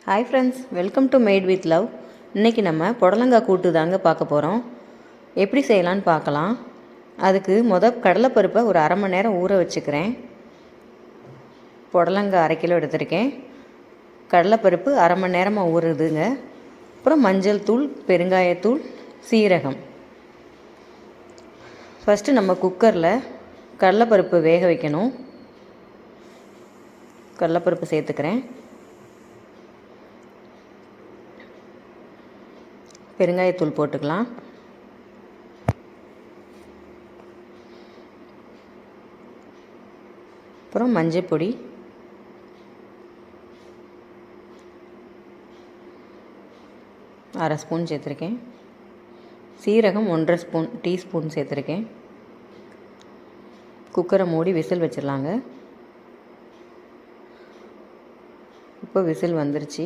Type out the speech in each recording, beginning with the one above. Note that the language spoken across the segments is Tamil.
Hi friends, welcome to mat with love. இன்றைக்கி நம்ம புடலங்காய் கூட்டு தாங்க பார்க்க போகிறோம். எப்படி செய்யலான்னு பார்க்கலாம். அதுக்கு கடலைப்பருப்பை ஒரு அரை மணி நேரம் ஊற வச்சுக்கிறேன். புடலங்காய் 1/2 கிலோ எடுத்திருக்கேன். கடலைப்பருப்பு அரை மணி நேரமாக ஊறுதுங்க. அப்புறம் மஞ்சள் தூள், பெருங்காயத்தூள், சீரகம். ஃபஸ்ட்டு நம்ம குக்கரில் கடலைப்பருப்பு வேக வைக்கணும். கடலைப்பருப்பு சேர்த்துக்கிறேன். பெருங்காயத்தூள் போட்டுக்கலாம். அப்புறம் மஞ்சள் பொடி, அரை ஸ்பூன் சேர்த்துருக்கேன். சீரகம் 1.5 டீஸ்பூன் சேர்த்துருக்கேன். குக்கரை மூடி விசில் வச்சிடலாங்க. இப்போ விசில் வந்துருச்சு.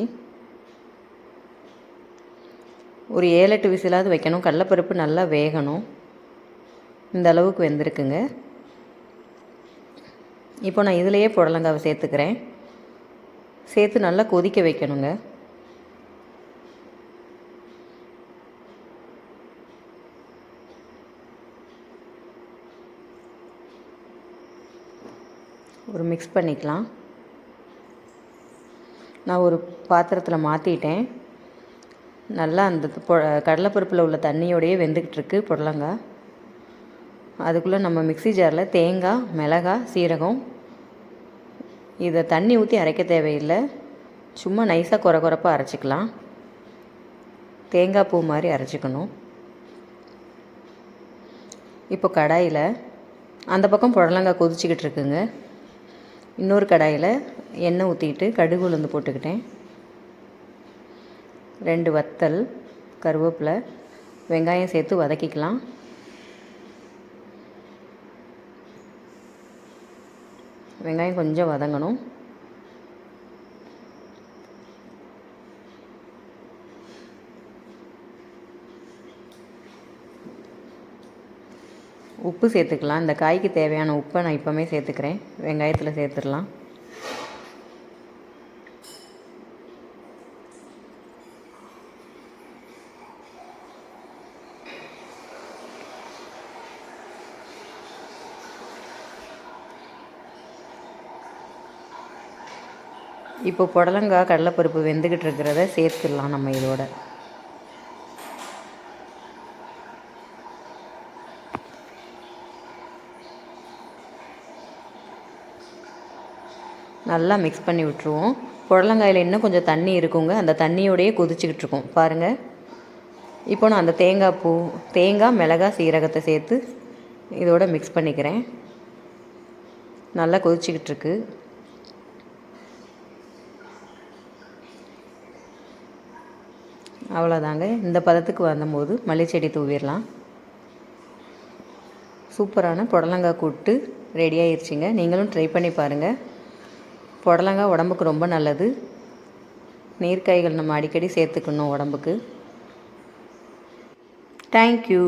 ஒரு 7-8 விசிலாவது வைக்கணும். கடலைப்பருப்பு நல்லா வேகணும். இந்த அளவுக்கு வெந்திருக்குங்க. இப்போ நான் இதிலையே புடலங்காவை சேர்த்துக்கிறேன். சேர்த்து நல்லா கொதிக்க வைக்கணுங்க. ஒரு மிக்ஸ் பண்ணிக்கலாம். நான் ஒரு பாத்திரத்தில் மாற்றிட்டேன். நல்லா அந்த கடலைப்பருப்பில் உள்ள தண்ணியோடையே வெந்துக்கிட்டு இருக்கு புடலங்காய். அதுக்குள்ளே நம்ம மிக்ஸி ஜாரில் தேங்காய், மிளகாய், சீரகம், இதை தண்ணி ஊற்றி அரைக்க தேவையில்லை. சும்மா நைஸாக குறப்பாக அரைச்சிக்கலாம். தேங்காய் பூ மாதிரி அரைச்சிக்கணும். இப்போ கடாயில் அந்த பக்கம் புடலங்காய் கொதிச்சிக்கிட்டு இருக்குங்க. இன்னொரு கடாயில் எண்ணெய் ஊற்றிக்கிட்டு கடுகு உளுந்து போட்டுக்கிட்டேன். 2 வத்தல், கருவேப்பிலை, வெங்காயம் சேர்த்து வதக்கிக்கலாம். வெங்காயம் கொஞ்சம் வதங்கணும். உப்பு சேர்த்துக்கலாம். இந்த காய்க்கு தேவையான உப்பை நான் இப்போவே சேர்த்துக்கிறேன். வெங்காயத்தில் சேர்த்துடலாம். இப்போ புடலங்காய், கடலைப்பருப்பு வெந்துக்கிட்டு இருக்கிறத சேர்த்துடலாம் நம்ம இதோட. நல்லா மிக்ஸ் பண்ணி விட்டுருவோம். புடலங்காயில் இன்னும் கொஞ்சம் தண்ணி இருக்குங்க. அந்த தண்ணியோடையே கொதிச்சுக்கிட்டு இருக்கோம் பாருங்கள். இப்போ நான் அந்த தேங்காய், மிளகாய், சீரகத்தை சேர்த்து இதோட மிக்ஸ் பண்ணிக்கிறேன். நல்லா கொதிச்சுக்கிட்டு இருக்கு. அவ்வளோதாங்க. இந்த பதத்துக்கு வந்தபோது மல்லிச்செடி தூவிடலாம். சூப்பரான புடலங்காய் கூட்டு ரெடி ஆயிடுச்சுங்க. நீங்களும் ட்ரை பண்ணி பாருங்கள். புடலங்காய் உடம்புக்கு ரொம்ப நல்லது. நீர்க்காய்கள் நம்ம அடிக்கடி சேர்த்துக்கணும் உடம்புக்கு. தேங்க்யூ.